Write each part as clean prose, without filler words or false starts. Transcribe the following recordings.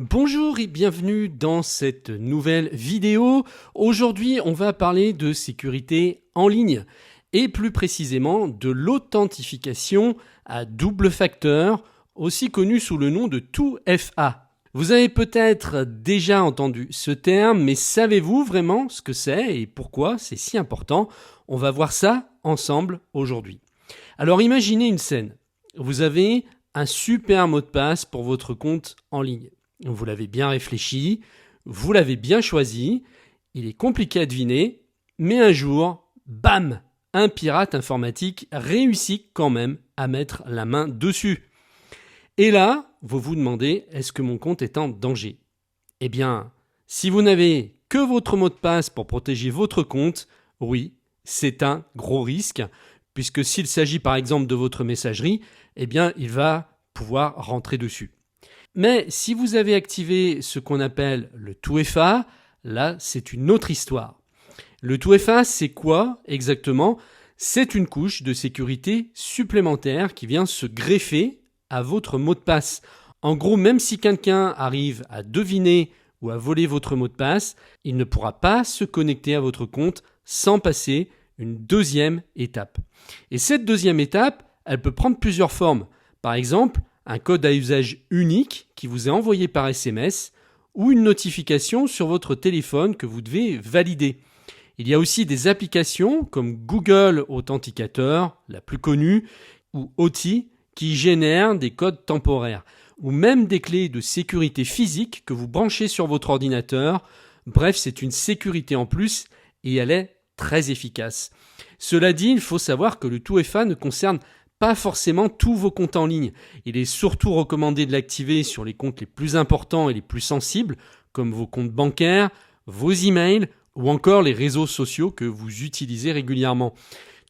Bonjour et bienvenue dans cette nouvelle vidéo. Aujourd'hui, on va parler de sécurité en ligne et plus précisément de l'authentification à double facteur, aussi connue sous le nom de 2FA. Vous avez peut-être déjà entendu ce terme, mais savez-vous vraiment ce que c'est et pourquoi c'est si important? On va voir ça ensemble aujourd'hui. Alors imaginez une scène. Vous avez un super mot de passe pour votre compte en ligne. Vous l'avez bien réfléchi, vous l'avez bien choisi, il est compliqué à deviner, mais un jour, bam, un pirate informatique réussit quand même à mettre la main dessus. Et là, vous vous demandez, est-ce que mon compte est en danger? Eh bien, si vous n'avez que votre mot de passe pour protéger votre compte, oui, c'est un gros risque, puisque s'il s'agit par exemple de votre messagerie, eh bien, il va pouvoir rentrer dessus. Mais si vous avez activé ce qu'on appelle le 2FA, là, c'est une autre histoire. Le 2FA, c'est quoi exactement? C'est une couche de sécurité supplémentaire qui vient se greffer à votre mot de passe. En gros, même si quelqu'un arrive à deviner ou à voler votre mot de passe, il ne pourra pas se connecter à votre compte sans passer une deuxième étape. Et cette deuxième étape, elle peut prendre plusieurs formes. Par exemple, un code à usage unique qui vous est envoyé par SMS ou une notification sur votre téléphone que vous devez valider. Il y a aussi des applications comme Google Authenticator, la plus connue, ou OTI, qui génèrent des codes temporaires, ou même des clés de sécurité physique que vous branchez sur votre ordinateur. Bref, c'est une sécurité en plus et elle est très efficace. Cela dit, il faut savoir que le 2FA ne concerne pas forcément tous vos comptes en ligne. Il est surtout recommandé de l'activer sur les comptes les plus importants et les plus sensibles, comme vos comptes bancaires, vos emails ou encore les réseaux sociaux que vous utilisez régulièrement.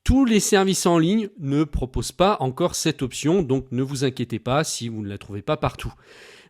Tous les services en ligne ne proposent pas encore cette option, donc ne vous inquiétez pas si vous ne la trouvez pas partout.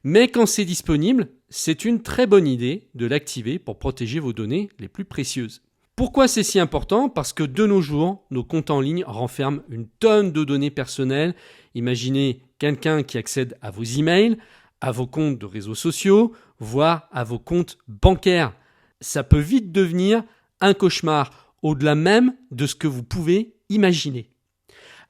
Mais quand c'est disponible, c'est une très bonne idée de l'activer pour protéger vos données les plus précieuses. Pourquoi c'est si important? Parce que de nos jours, nos comptes en ligne renferment une tonne de données personnelles. Imaginez quelqu'un qui accède à vos emails, à vos comptes de réseaux sociaux, voire à vos comptes bancaires. Ça peut vite devenir un cauchemar, au-delà même de ce que vous pouvez imaginer.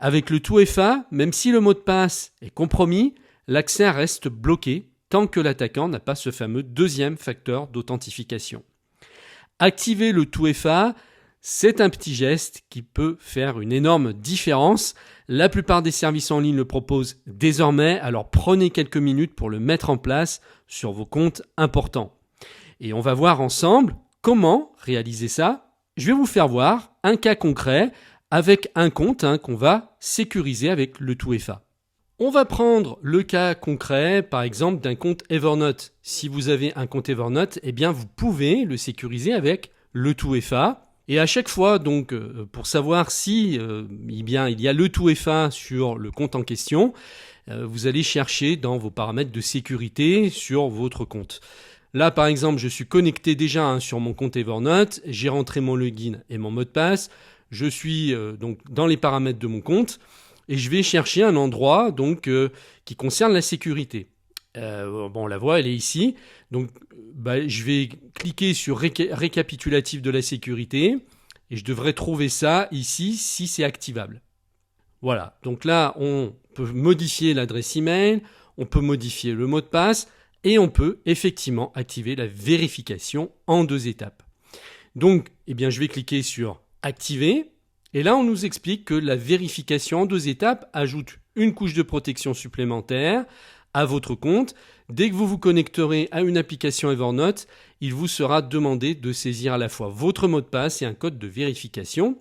Avec le 2FA, même si le mot de passe est compromis, l'accès reste bloqué tant que l'attaquant n'a pas ce fameux deuxième facteur d'authentification. Activer le 2FA, c'est un petit geste qui peut faire une énorme différence. La plupart des services en ligne le proposent désormais, alors prenez quelques minutes pour le mettre en place sur vos comptes importants. Et on va voir ensemble comment réaliser ça. Je vais vous faire voir un cas concret avec un compte qu'on va sécuriser avec le 2FA. On va prendre le cas concret, par exemple, d'un compte Evernote. Si vous avez un compte Evernote, eh bien, vous pouvez le sécuriser avec le 2FA. Et à chaque fois, donc, pour savoir si il y a le 2FA sur le compte en question, vous allez chercher dans vos paramètres de sécurité sur votre compte. Là, par exemple, je suis connecté déjà sur mon compte Evernote. J'ai rentré mon login et mon mot de passe. Je suis donc dans les paramètres de mon compte. Et je vais chercher un endroit donc qui concerne la sécurité. On la voit, elle est ici. Donc, je vais cliquer sur récapitulatif de la sécurité et je devrais trouver ça ici si c'est activable. Voilà. Donc là, on peut modifier l'adresse email, on peut modifier le mot de passe et on peut effectivement activer la vérification en 2 étapes. Donc, je vais cliquer sur activer. Et là, on nous explique que la vérification en 2 étapes ajoute une couche de protection supplémentaire à votre compte. Dès que vous vous connecterez à une application Evernote, il vous sera demandé de saisir à la fois votre mot de passe et un code de vérification.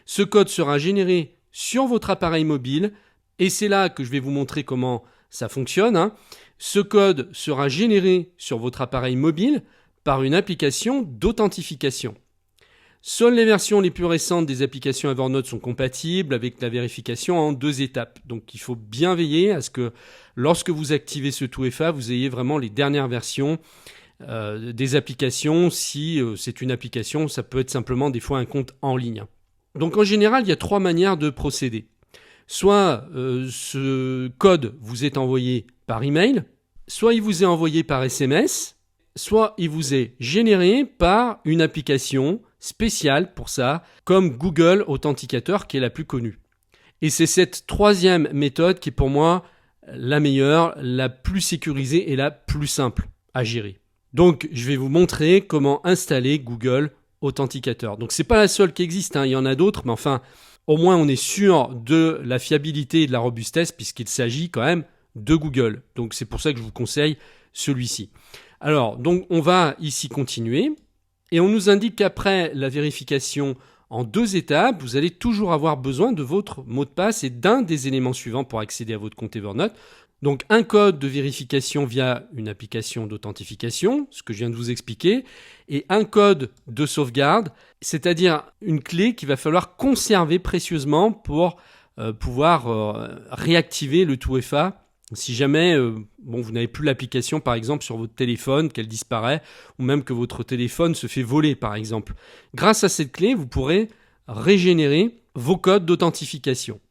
Ce code sera généré sur votre appareil mobile et c'est là que je vais vous montrer comment ça fonctionne. Ce code sera généré sur votre appareil mobile par une application d'authentification. Seules les versions les plus récentes des applications Evernote sont compatibles avec la vérification en 2 étapes. Donc il faut bien veiller à ce que lorsque vous activez ce 2FA, vous ayez vraiment les dernières versions des applications. Si c'est une application, ça peut être simplement des fois un compte en ligne. Donc en général, il y a 3 manières de procéder. Soit ce code vous est envoyé par email, soit il vous est envoyé par SMS, soit il vous est généré par une application spéciale pour ça, comme Google Authenticator qui est la plus connue. Et c'est cette troisième méthode qui est pour moi la meilleure, la plus sécurisée et la plus simple à gérer. Donc je vais vous montrer comment installer Google Authenticator. Donc c'est pas la seule qui existe, il y en a d'autres, mais enfin au moins on est sûr de la fiabilité et de la robustesse puisqu'il s'agit quand même de Google. Donc c'est pour ça que je vous conseille celui-ci. Alors donc on va ici continuer et on nous indique qu'après la vérification en 2 étapes, vous allez toujours avoir besoin de votre mot de passe et d'un des éléments suivants pour accéder à votre compte Evernote. Donc un code de vérification via une application d'authentification, ce que je viens de vous expliquer, et un code de sauvegarde, c'est-à-dire une clé qu'il va falloir conserver précieusement pour pouvoir réactiver le 2FA si jamais vous n'avez plus l'application par exemple sur votre téléphone, qu'elle disparaît, ou même que votre téléphone se fait voler par exemple. Grâce à cette clé, vous pourrez régénérer vos codes d'authentification.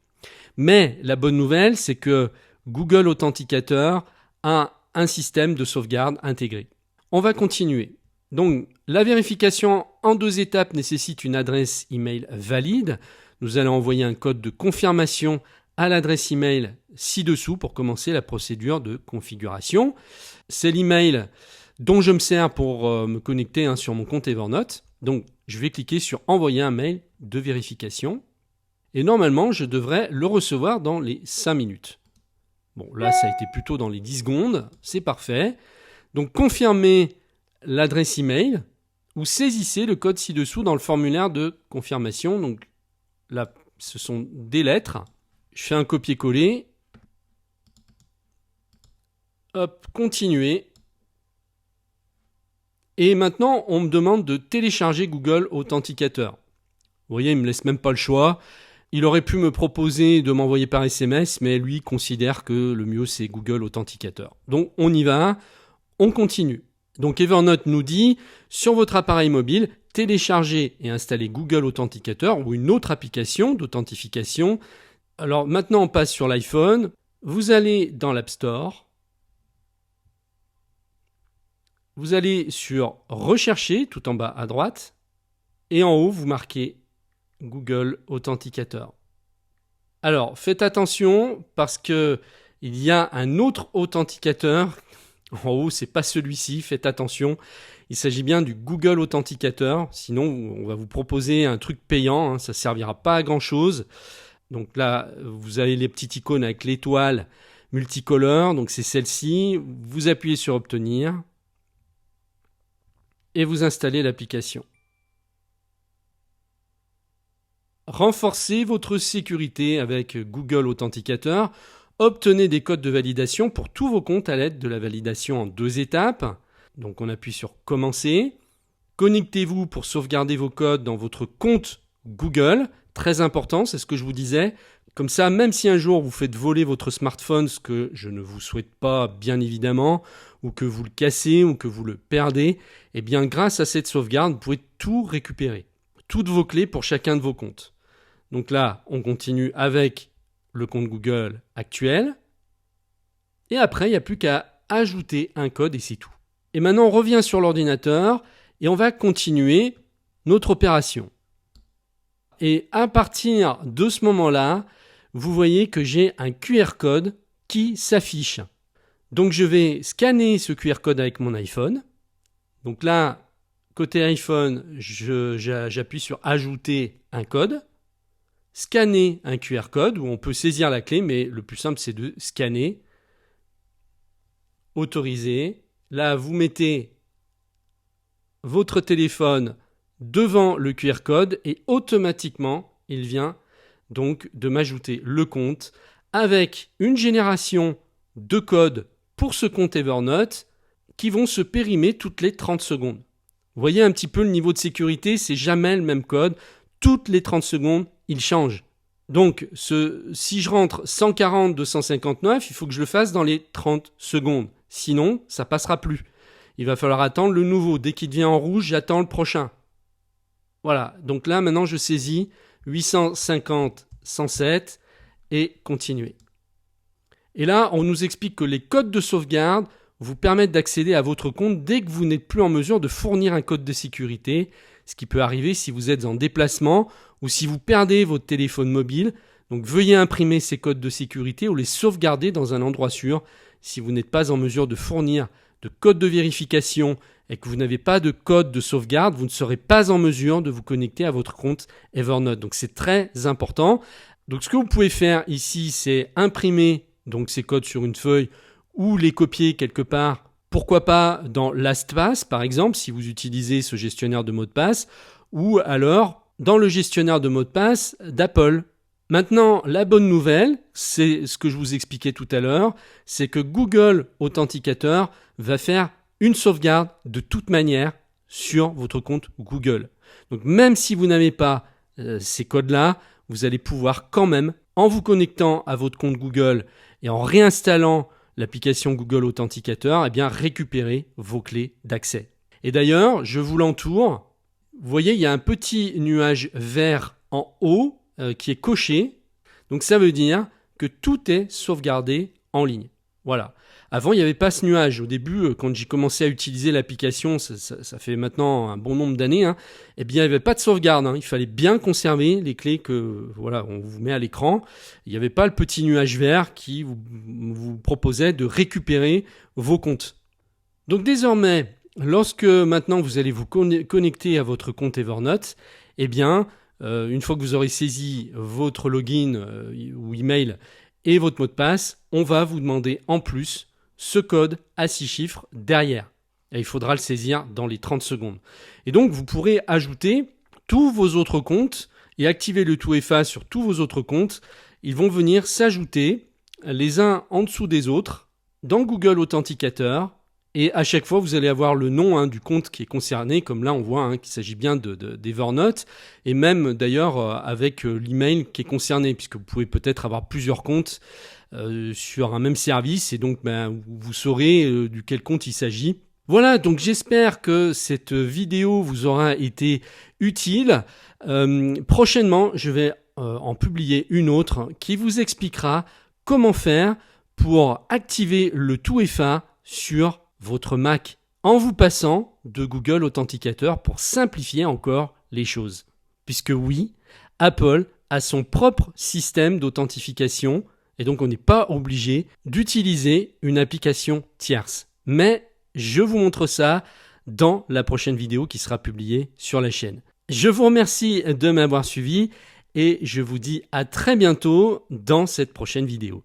Mais la bonne nouvelle, c'est que Google Authenticator a un système de sauvegarde intégré. On va continuer. Donc, la vérification en 2 étapes nécessite une adresse email valide. Nous allons envoyer un code de confirmation à l'adresse email ci-dessous pour commencer la procédure de configuration. C'est l'email dont je me sers pour me connecter sur mon compte Evernote. Donc, je vais cliquer sur envoyer un mail de vérification. Et normalement, je devrais le recevoir dans les 5 minutes. Bon, là, ça a été plutôt dans les 10 secondes. C'est parfait. Donc, confirmez l'adresse email ou saisissez le code ci-dessous dans le formulaire de confirmation. Donc, là, ce sont des lettres. Je fais un copier-coller. Hop, continuer. Et maintenant, on me demande de télécharger Google Authenticator. Vous voyez, il ne me laisse même pas le choix. Il aurait pu me proposer de m'envoyer par SMS, mais lui considère que le mieux c'est Google Authenticator. Donc on y va, on continue. Donc Evernote nous dit, sur votre appareil mobile, téléchargez et installez Google Authenticator ou une autre application d'authentification. Alors maintenant on passe sur l'iPhone, vous allez dans l'App Store, vous allez sur Rechercher tout en bas à droite, et en haut vous marquez Google Authenticator. Alors, faites attention parce que il y a un autre authenticateur. En haut, c'est pas celui-ci. Faites attention. Il s'agit bien du Google Authenticator. Sinon, on va vous proposer un truc payant. Ça servira pas à grand-chose. Donc là, vous avez les petites icônes avec l'étoile multicolore. Donc c'est celle-ci. Vous appuyez sur Obtenir et vous installez l'application. Renforcez votre sécurité avec Google Authenticator. Obtenez des codes de validation pour tous vos comptes à l'aide de la validation en 2 étapes. Donc on appuie sur Commencer. Connectez-vous pour sauvegarder vos codes dans votre compte Google. Très important, c'est ce que je vous disais. Comme ça, même si un jour vous faites voler votre smartphone, ce que je ne vous souhaite pas bien évidemment, ou que vous le cassez ou que vous le perdez, eh bien grâce à cette sauvegarde, vous pouvez tout récupérer. Toutes vos clés pour chacun de vos comptes. Donc là, on continue avec le compte Google actuel. Et après, il n'y a plus qu'à ajouter un code et c'est tout. Et maintenant, on revient sur l'ordinateur et on va continuer notre opération. Et à partir de ce moment-là, vous voyez que j'ai un QR code qui s'affiche. Donc je vais scanner ce QR code avec mon iPhone. Donc là, côté iPhone, j'appuie sur Ajouter un code. Scanner un QR code où on peut saisir la clé, mais le plus simple c'est de scanner. Autoriser. Là, vous mettez votre téléphone devant le QR code et automatiquement, il vient donc de m'ajouter le compte avec une génération de codes pour ce compte Evernote qui vont se périmer toutes les 30 secondes. Vous voyez un petit peu le niveau de sécurité, c'est jamais le même code. Toutes les 30 secondes, il change. Donc, si je rentre 140 259, il faut que je le fasse dans les 30 secondes. Sinon, ça passera plus. Il va falloir attendre le nouveau. Dès qu'il devient en rouge, j'attends le prochain. Voilà. Donc là, maintenant, je saisis 850 107 et continuer. Et là, on nous explique que les codes de sauvegarde vous permettre d'accéder à votre compte dès que vous n'êtes plus en mesure de fournir un code de sécurité, ce qui peut arriver si vous êtes en déplacement ou si vous perdez votre téléphone mobile. Donc veuillez imprimer ces codes de sécurité ou les sauvegarder dans un endroit sûr. Si vous n'êtes pas en mesure de fournir de code de vérification et que vous n'avez pas de code de sauvegarde, vous ne serez pas en mesure de vous connecter à votre compte Evernote. Donc c'est très important. Donc ce que vous pouvez faire ici, c'est imprimer donc ces codes sur une feuille ou les copier quelque part. Pourquoi pas dans LastPass par exemple, si vous utilisez ce gestionnaire de mots de passe, ou alors dans le gestionnaire de mots de passe d'Apple. Maintenant, la bonne nouvelle, c'est ce que je vous expliquais tout à l'heure, c'est que Google Authenticator va faire une sauvegarde de toute manière sur votre compte Google. Donc même si vous n'avez pas ces codes-là, vous allez pouvoir quand même, en vous connectant à votre compte Google et en réinstallant l'application Google Authenticator, eh bien récupérer vos clés d'accès. Et d'ailleurs, je vous l'entoure. Vous voyez, il y a un petit nuage vert en haut qui est coché. Donc ça veut dire que tout est sauvegardé en ligne. Voilà. Avant, il n'y avait pas ce nuage. Au début, quand j'ai commencé à utiliser l'application, ça fait maintenant un bon nombre d'années, eh bien, il n'y avait pas de sauvegarde. Il fallait bien conserver les clés que on vous met à l'écran. Il n'y avait pas le petit nuage vert qui vous proposait de récupérer vos comptes. Donc désormais, lorsque maintenant vous allez vous connecter à votre compte Evernote, eh bien, une fois que vous aurez saisi votre login ou email et votre mot de passe, on va vous demander en plus ce code à 6 chiffres derrière. Et il faudra le saisir dans les 30 secondes. Et donc, vous pourrez ajouter tous vos autres comptes et activer le tout-FA sur tous vos autres comptes. Ils vont venir s'ajouter les uns en dessous des autres dans Google Authenticator. Et à chaque fois, vous allez avoir le nom du compte qui est concerné, comme là on voit qu'il s'agit bien d'Evernote, et même d'ailleurs avec l'email qui est concerné, puisque vous pouvez peut-être avoir plusieurs comptes sur un même service, et donc vous saurez duquel compte il s'agit. Voilà, donc j'espère que cette vidéo vous aura été utile. Prochainement, je vais en publier une autre qui vous expliquera comment faire pour activer le tout-FA sur votre Mac en vous passant de Google Authenticator pour simplifier encore les choses. Puisque oui, Apple a son propre système d'authentification et donc on n'est pas obligé d'utiliser une application tierce. Mais je vous montre ça dans la prochaine vidéo qui sera publiée sur la chaîne. Je vous remercie de m'avoir suivi et je vous dis à très bientôt dans cette prochaine vidéo.